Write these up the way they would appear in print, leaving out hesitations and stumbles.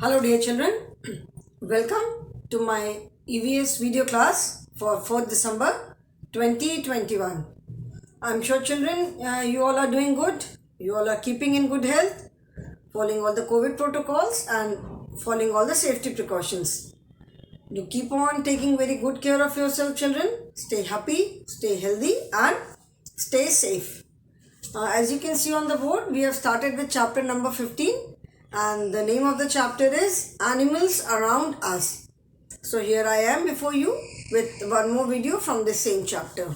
Hello dear children, welcome to my EVS video class for 4th December 2021. I'm sure children you all are doing good, you all are keeping in good health, following all the COVID protocols and following all the safety precautions. Do keep on taking very good care of yourself children, stay happy, stay healthy and stay safe. As you can see on the board, we have started with chapter number 15 and the name of the chapter is Animals Around Us. So here I am before you with one more video from the same chapter.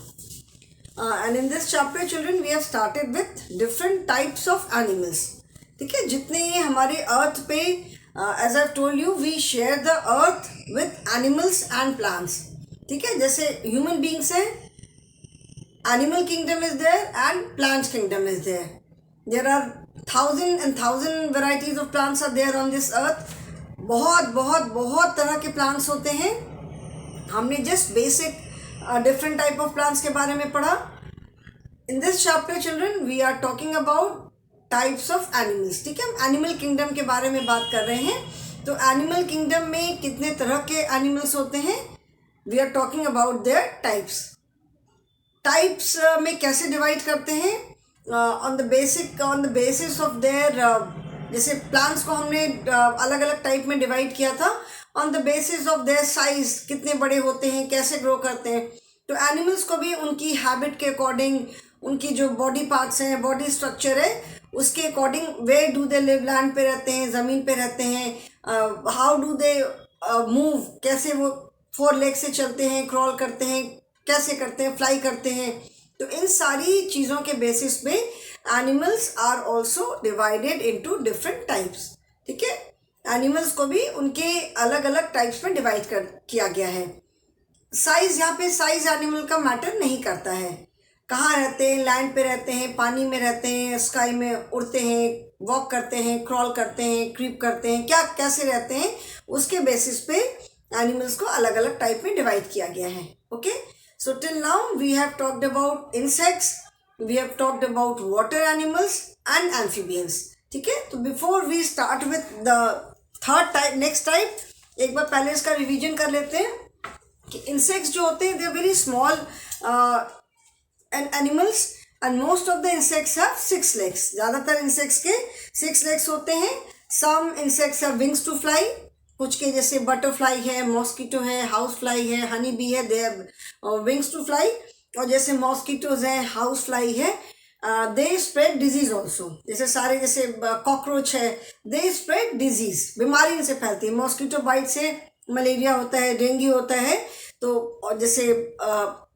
And in this chapter children, we have started with different types of animals. ठीक है, जितने ये हमारे अर्थ पे as I've told you, we share the earth with animals and plants. ठीक है, जैसे human beings है, animal kingdom is there and plant kingdom is there. There are thousand varieties of plants are there on this earth. बहुत तरह के plants होते हैं. हमने just basic different type of plants के बारे में पढ़ा. In this chapter children we are talking about types of animals. ठीक है, animal kingdom के बारे में बात कर रहे हैं. तो animal kingdom में कितने तरह के animals होते हैं? We are talking about their types. Types में कैसे डिवाइड करते हैं on the basis of their जैसे प्लांट्स को हमने अलग अलग टाइप में डिवाइड किया था on the basis of their size, कितने बड़े होते हैं, कैसे ग्रो करते हैं. तो एनिमल्स को भी उनकी हैबिट के अकॉर्डिंग, उनकी जो बॉडी पार्ट्स हैं, बॉडी स्ट्रक्चर है, उसके according where do they live, land पे रहते हैं, ज़मीन पे रहते हैं, हाउ डू दे मूव, कैसे वो 4 लेग से चलते हैं, क्रॉल करते हैं, कैसे करते हैं, फ्लाई करते हैं. तो इन सारी चीज़ों के बेसिस पे animals are also divided into different types. ठीक है, एनिमल्स को भी उनके अलग अलग टाइप्स में डिवाइड किया गया है. साइज, यहाँ पे साइज एनिमल का मैटर नहीं करता है. कहाँ रहते हैं, लैंड पे रहते हैं, पानी में रहते हैं, स्काई में उड़ते हैं, वॉक करते हैं, क्रॉल करते हैं, क्रीप करते हैं, क्या कैसे रहते हैं, उसके बेसिस पे एनिमल्स को अलग अलग टाइप में डिवाइड किया गया है. Okay, so till now we have talked about insects, we have talked about water animals and amphibians. ठीक है, तो before we start with the third type, next type, एक बार पहले इसका रिवीजन कर लेते हैं कि insects जो होते हैं they are very small animals and most of the insects have 6 legs. ज़्यादातर insects के 6 legs होते हैं. Some insects have wings to fly. कुछ के जैसे बटरफ्लाई है, मॉस्किटो है, हाउस फ्लाई है, हनी बी है, they have wings to fly. और जैसे मॉस्किटोज हैं, हाउस फ्लाई है, दे स्प्रेड डिजीज ऑल्सो. जैसे सारे जैसे कॉकरोच है, दे स्प्रेड डिजीज, बीमारी इनसे फैलती है. मॉस्किटो बाइट से मलेरिया होता है, डेंगू होता है. तो और जैसे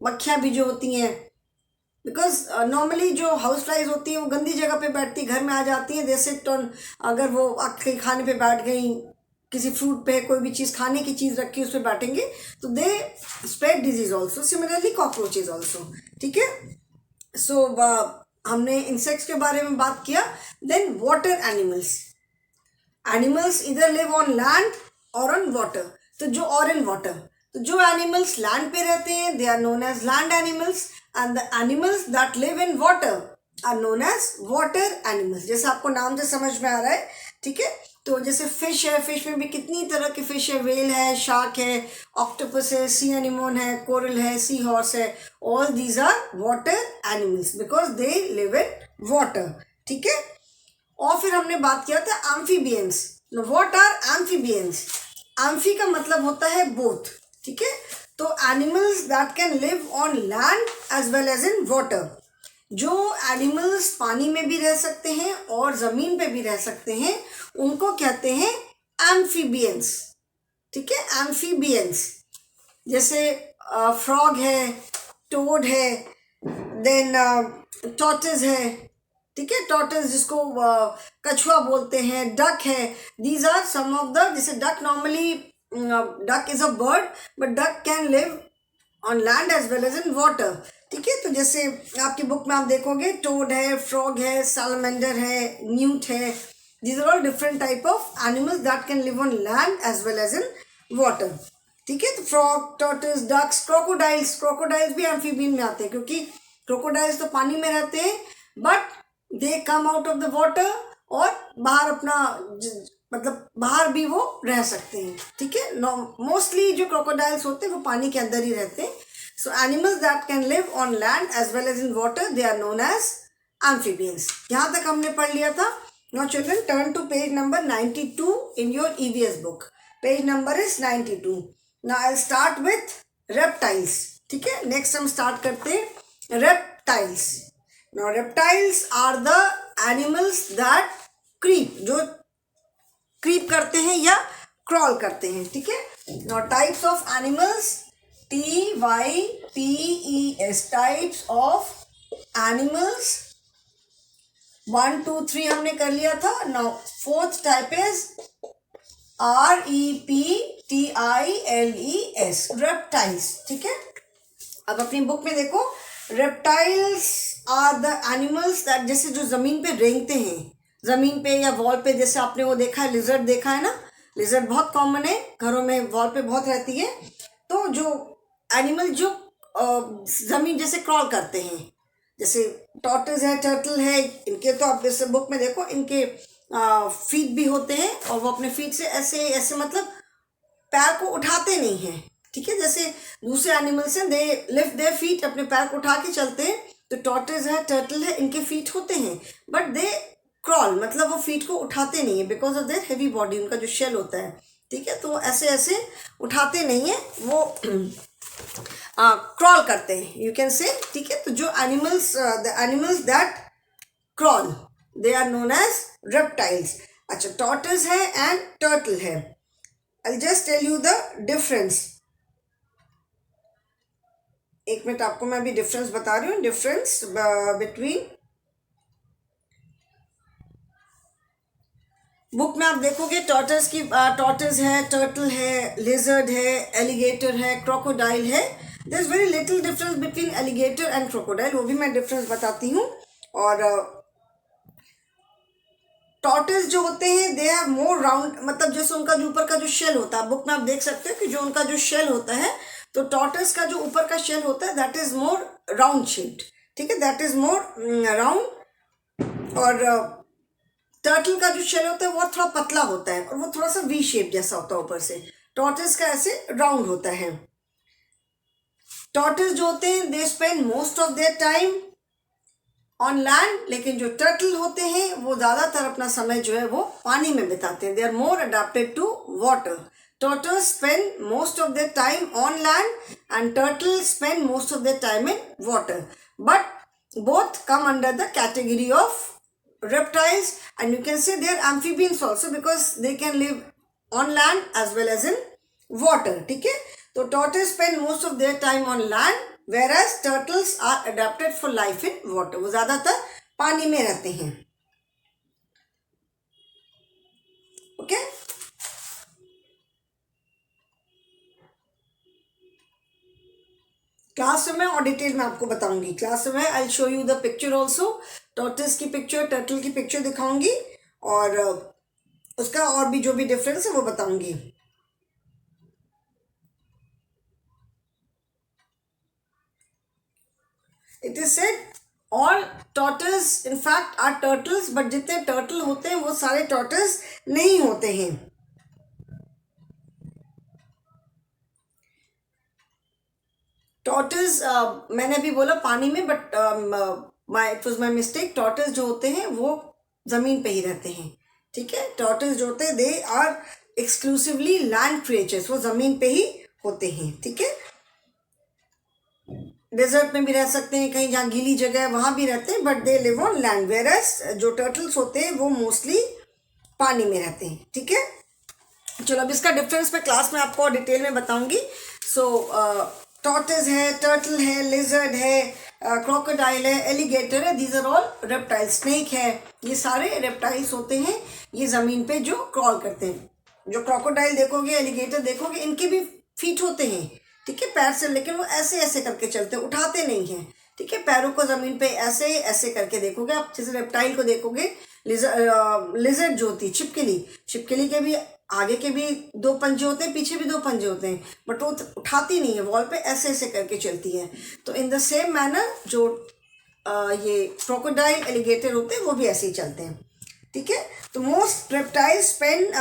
मक्खियाँ भी जो होती हैं, बिकॉज नॉर्मली जो हाउस फ्लाइज होती हैं वो गंदी जगह पे बैठती, घर में आ जाती हैं, दे सिट ऑन, अगर वो आपके खाने पे बैठ गई, किसी फ्रूट पे कोई भी चीज़, खाने की चीज़ रखी उस पर बैठेंगे, तो they spread disease also. Similarly cockroaches also. ठीक है, सो हमने इंसेक्ट्स के बारे में बात किया. Then water animals. एनिमल्स इधर लिव ऑन लैंड और ऑन वाटर. तो जो और इन वाटर, तो जो एनिमल्स लैंड पे रहते हैं they are known as land animals and the animals that live in water are known as water animals. जैसे आपको नाम से समझ में आ रहा है. ठीक है, तो जैसे फिश है, फिश में भी कितनी तरह की फिश है, वेल है, शार्क है, ऑक्टोपस है, सी एनिमोन है, कोरल है, सी हॉर्स है. All these are water animals because they live in water. ठीक है, और फिर हमने बात किया था amphibians. What are amphibians? Amphi का मतलब होता है बोथ. ठीक है, तो animals that can live on land as well as in water. जो एनिमल्स पानी में भी रह सकते हैं और ज़मीन पे भी रह सकते हैं उनको कहते हैं एम्फीबियंस. ठीक है, एम्फीबियंस. जैसे फ्रॉग है, टोड है, देन टॉर्टोइज है. ठीक है, टॉर्टोइज जिसको कछुआ बोलते हैं, डक है. These are some of the, जैसे duck normally, duck is a bird but duck can live on land as well as in water. ठीक है, तो जैसे आपकी बुक में आप देखोगे टोड है, फ्रॉग है, सैलमेंडर है, न्यूट है. These are all different type of animals that can live on land as well as in water. ठीक है, तो फ्रॉग, टॉर्टोइज, डक्स, क्रोकोडाइल्स भी एम्फीबियन में आते हैं क्योंकि क्रोकोडाइल्स तो पानी में रहते हैं but they come out of the water और बाहर अपना मतलब बाहर भी वो रह सकते हैं, ठीक है। मोस्टली जो क्रोकोडाइल्स होते हैं वो पानी के अंदर ही रहते हैं। So animals that can live on land as well as in water, they are known as amphibians. यहाँ तक हमने पढ़ लिया था। Now children turn to page number 92 in your EVS book. Page number is 92। Now I start with reptiles, ठीक है। Next हम start करते हैं reptiles. Now reptiles are the animals that creep, जो क्रीप करते हैं या क्रॉल करते हैं, ठीक है। Now types of animals, TYPES, types of animals 1 2 3 हमने कर लिया था। Now fourth type is REPTILES, reptiles, ठीक है। अब अपनी बुक में देखो, reptiles are the animals that, जैसे जो जमीन पे रेंगते हैं, जमीन पे या वॉल पे, जैसे आपने वो देखा है लिजर्ड देखा है ना, लिजर्ड बहुत कॉमन है घरों में, वॉल पे बहुत रहती है। तो जो एनिमल जो जमीन जैसे क्रॉल करते हैं, जैसे टॉर्टोइज है, टर्टल है, इनके तो आप इस बुक में देखो इनके फीट भी होते हैं और वो अपने फीट से ऐसे ऐसे मतलब पैर को उठाते नहीं हैं, ठीक है। जैसे दूसरे एनिमल्स हैं, दे लिफ्ट देयर फीट, अपने पैर को उठा के चलते हैं। तो टॉर्टोइज है, टर्टल है, इनके फीट होते हैं बट दे क्रॉल, मतलब वो फीट को उठाते नहीं है because of their heavy body, उनका जो शेल होता है, ठीक है। तो ऐसे ऐसे उठाते नहीं है, वो क्रॉल करते हैं, यू कैन से, ठीक है। तो जो animals, the animals that crawl, they are known as reptiles. अच्छा, टॉर्टोइज है एंड टर्टल है। I just tell you the difference. एक मिनट, आपको मैं अभी डिफरेंस बता रही हूँ, डिफरेंस बिटवीन, बुक में आप देखोगे टॉर्टोइज की, टॉर्टोइज है, टर्टल है, लिजर्ड है, एलिगेटर है, क्रोकोडाइल है। There is very little difference between alligator and crocodile, वो भी मैं डिफरेंस बताती हूँ। और टॉर्टोइज जो होते हैं दे हैव मोर राउंड, मतलब जैसे उनका जो ऊपर का जो शेल होता है, बुक में आप देख सकते हो कि जो उनका जो शेल होता है, तो टॉर्टोइज का जो ऊपर का शेल होता है that is more round shaped, ठीक है, दैट इज मोर राउंड। और टर्टल का जो शेल होता है वो थोड़ा पतला होता है और वो थोड़ा सा वी शेप जैसा होता है ऊपर से। टॉर्टोइज का ऐसे राउंड होता है। टॉर्टोइज जो होते हैं they spend most of their time on land, लेकिन जो टर्टल होते हैं वो ज़्यादातर अपना समय जो है वो पानी में बिताते हैं। They are more adapted to water. Turtles spend most of their time on land and turtle spend most of their time in water, but both come under the category of reptiles, and you can say they are amphibians also because they can live on land as well as in water, ठीक है। तो tortoise spend most of their time on land whereas turtles are adapted for life in water, वो ज़्यादातर पानी में रहते हैं, okay. Class में और डिटेल में आपको बताऊंगी। क्लास में I show you the picture also, tortoise की पिक्चर, टर्टल की पिक्चर दिखाऊंगी और उसका और भी जो भी डिफरेंस है वो बताऊंगी। It is said all tortoise in fact are turtles, but जितने टर्टल होते हैं वो सारे टॉर्टोइज नहीं होते हैं। टॉर्टोइज मैंने भी बोला पानी में, but it was my mistake. Tortoise जो होते हैं वो जमीन पे ही रहते हैं, ठीक है। टॉर्टोइज जो होते हैं they are exclusively land creatures, वो जमीन पे ही होते हैं, ठीक है। डेजर्ट में भी रह सकते हैं, कहीं जहाँ गीली जगह है वहाँ भी रहते हैं, but they live on land, whereas जो टर्टल्स होते हैं वो मोस्टली पानी में रहते हैं, ठीक है। चलो अब इसका डिफरेंस मैं क्लास में आपको डिटेल में बताऊंगी। सो टॉर्टोइज है, टर्टल है, लिजर्ड है, क्रोकोडाइल है, एलिगेटर है, these are all reptile. Snake है, ये सारे रेप्टाइल्स होते हैं, ये ज़मीन पे जो क्रॉल करते हैं। जो क्रोकोडाइल देखोगे, एलिगेटर देखोगे, इनके भी फीट होते हैं, ठीक है, पैर से, लेकिन वो ऐसे ऐसे करके चलते हैं, उठाते नहीं हैं, ठीक है। पैरों को ज़मीन पे ऐसे ऐसे करके देखोगे आप। जैसे रेप्टाइल को देखोगे, लिजर्ड जो होती है, छिपकली के भी आगे के भी 2 पंजे होते हैं, पीछे भी 2 पंजे होते हैं, बट वो उठाती नहीं है, वॉल पे ऐसे ऐसे करके चलती है। तो इन द सेम मैनर जो ये क्रोकोडाइल, एलिगेटर होते हैं वो भी ऐसे ही चलते हैं, ठीक है. तो most reptiles spend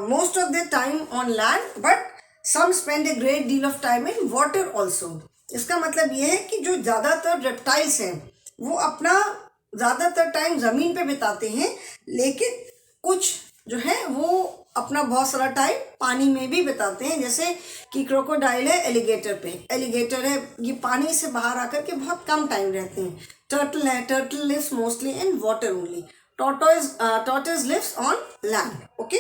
most of their time on land but some spend a great deal of time in water also. इसका मतलब ये है कि जो ज़्यादातर रेप्टाइल्स हैं वो अपना ज़्यादातर टाइम ज़मीन पे बिताते हैं, लेकिन कुछ जो है वो अपना बहुत सारा टाइम पानी में भी बिताते हैं. जैसे कि क्रोकोडाइल है एलिगेटर पे, एलिगेटर है ये पानी से बाहर आकर के बहुत कम टाइम रहते हैं. टर्टल है, turtle lives mostly in water only. tortoise lives on land. Okay,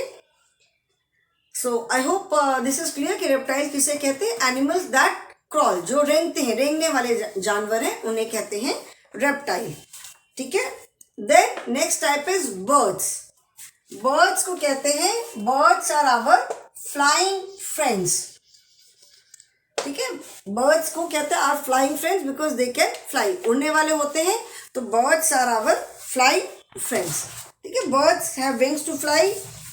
so I hope this is clear कि रेप्टाइल किसे कहते हैं. एनिमल्स दैट क्रॉल, जो रेंगते हैं, रेंगने वाले जानवर हैं उन्हें कहते हैं रेप्टाइल. ठीक है. Then next type is birds. Birds को कहते हैं, birds are our flying friends. ठीक है. बर्ड्स को कहते हैं are flying friends because they can fly, उड़ने वाले होते हैं. तो birds are our flying friends. ठीक है. birds have wings to fly,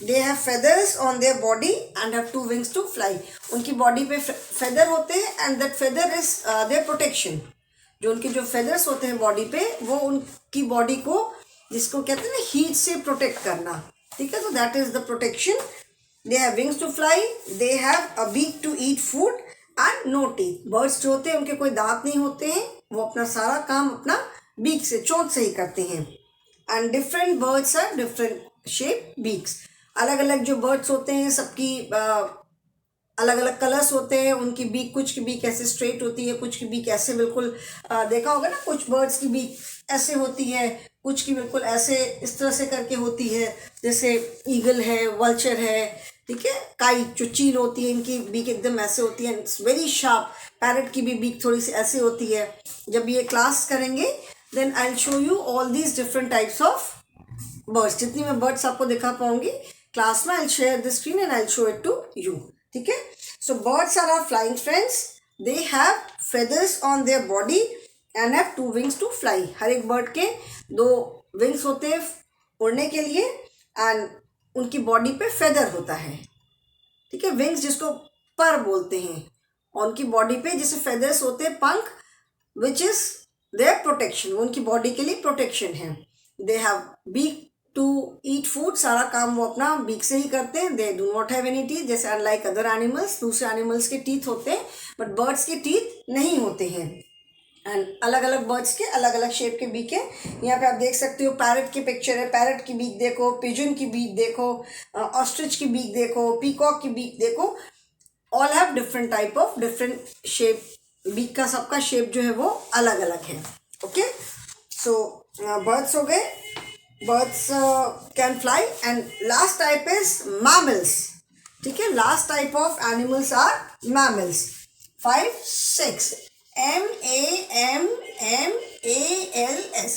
they have feathers on their body and have 2 wings to fly. उनकी बॉडी पे फेदर होते हैं and that feather is their protection. जो उनके जो feathers होते हैं बॉडी पे वो उनकी बॉडी को, जिसको कहते हैं ना हीट से प्रोटेक्ट करना. ठीक है. तो that is the protection. they have wings to fly, they have a beak to eat food and no teeth. birds जो होते हैं उनके कोई दांत नहीं होते हैं, वो अपना सारा काम अपना बीक से, चोंच से ही करते हैं. And different birds are different shape beaks. अलग अलग जो बर्ड्स होते हैं सबकी अलग अलग कलर्स होते हैं. उनकी बीक, कुछ की बीक ऐसे स्ट्रेट होती है, कुछ की बीक ऐसे बिल्कुल देखा होगा ना, कुछ बर्ड्स की बीक ऐसे होती है, कुछ की बिल्कुल ऐसे इस तरह से करके होती है. जैसे ईगल है, वल्चर है. ठीक है. काइट जो चील होती है इनकी बीक एकदम ऐसे होती है, इट्स वेरी शार्प. पैरट की भी बीक थोड़ी सी ऐसे होती है. जब ये क्लास करेंगे then I'll show you all these different types of birds. जितनी मैं birds आपको दिखा पाऊंगी क्लास में, I'll share the screen and I'll show it to you. ठीक है. So birds are our flying friends. They have feathers on their body and have 2 wings to fly. हर एक bird के 2 wings होते हैं उड़ने के लिए and उनकी बॉडी पे feather होता है. ठीक है. wings जिसको पर बोलते हैं, और उनकी बॉडी पे जैसे feathers होते हैं, पंख, which is their protection. उनकी बॉडी के लिए प्रोटेक्शन है. they have beak to eat food. सारा काम वो अपना बीक से ही करते हैं. they do not have any teeth. जैसे unlike other animals, दूसरे एनिमल्स के टीथ होते हैं बट बर्ड्स के टीथ नहीं होते हैं. एंड अलग अलग बर्ड्स के अलग अलग शेप के बीक है. यहाँ पे आप देख सकते हो पैरट की पिक्चर है. पैरट की बीक देखो, पिजन की बीक देखो, ऑस्ट्रिच की बीक देखो, पीकॉक की बीक देखो. All have different type of different shape. Beak का सबका शेप जो है वो अलग अलग है. ओके. सो बर्ड्स हो गए. Birds can fly. And last type is mammals. ठीक है. Last type of animals are mammals. 5, 6 MAMMALS.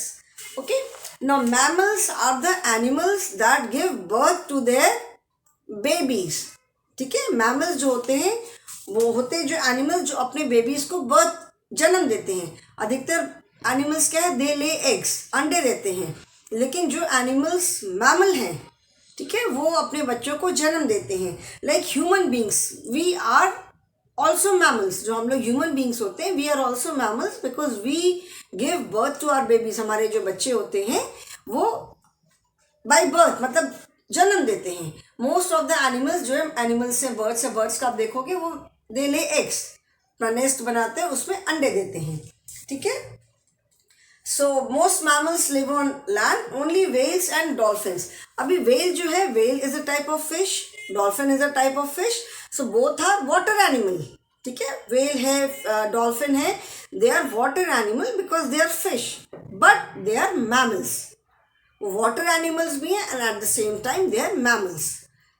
Okay. Now mammals are the animals that give birth to their babies. ठीक है. मैमल्स जो होते हैं वो होते हैं जो एनिमल्स जो अपने बेबीज को बर्थ, जन्म देते हैं. अधिकतर एनिमल्स क्या है, दे ले एग्स, अंडे देते हैं. लेकिन जो एनिमल्स मैमल हैं, ठीक है, वो अपने बच्चों को जन्म देते हैं. Like human beings, we are also mammals. जो हम लोग ह्यूमन बींग्स होते हैं, we are also mammals because we give birth to our babies. हमारे जो बच्चे होते हैं वो बाय बर्थ मतलब जन्म देते हैं. मोस्ट ऑफ द एनिमल्स जो है, एनिमल्स से बर्ड्स का आप देखोगे वो दे ले एग्स, अपना नेस्ट बनाते हैं, उसमें अंडे देते हैं. ठीक है. So most mammals live on land. Only whales and dolphins. अभी वेल जो है, whale is a type of fish, dolphin is a type of fish. So both are water animal. ठीक है. वेल है, डॉल्फिन है, they are water animal because they are fish but they are mammals. Water animals भी हैं and at the same time they are mammals.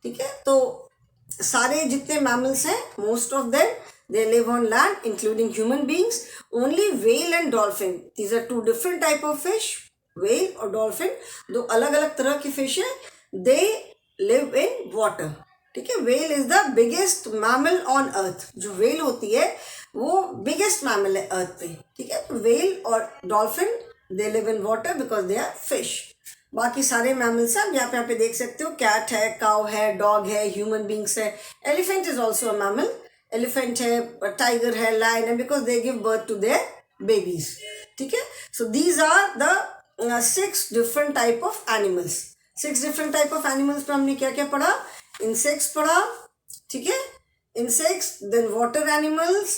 ठीक है. तो सारे जितने मैमल्स हैं, most of them they live on land including human beings. Only whale and dolphin, these are 2 different type of fish. whale और dolphin 2 अलग अलग तरह की fish है. they live in water. ठीक है. whale is the biggest mammal on earth. जो whale होती है वो biggest mammal है earth पे. ठीक है. whale और dolphin they live in water because they are fish. बाकी सारे मैमल्स हैं. यहाँ पे देख सकते हो, कैट है, काउ है, डॉग है, ह्यूमन बींग्स है. Elephant is also a mammal. Elephant है, टाइगर है, लायन है, because they give birth to their babies. ठीक है. So these are the 6 different type of animals. 6 different type of animals में हमने क्या क्या पढ़ा? इंसेक्ट्स पढ़ा, ठीक है, insects, then water animals,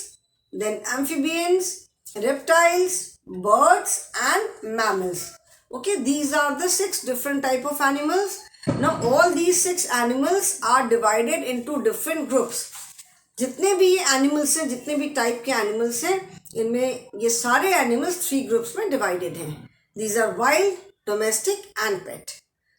then amphibians, reptiles, birds and mammals. Okay, these are the 6 different type of animals. Now all these 6 animals are divided into different groups. जितने भी ये एनिमल्स हैं, जितने भी टाइप के एनिमल्स हैं, इनमें ये सारे एनिमल्स 3 ग्रुप्स में डिवाइडेड हैं. These are wild, domestic and pet.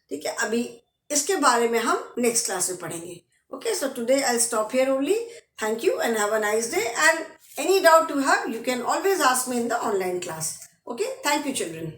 ठीक है, अभी इसके बारे में हम नेक्स्ट क्लास में पढ़ेंगे. Okay, so today I'll stop here only. Thank you and have a nice day. And any doubt you have, you can always ask me in the online class. Okay, thank you children.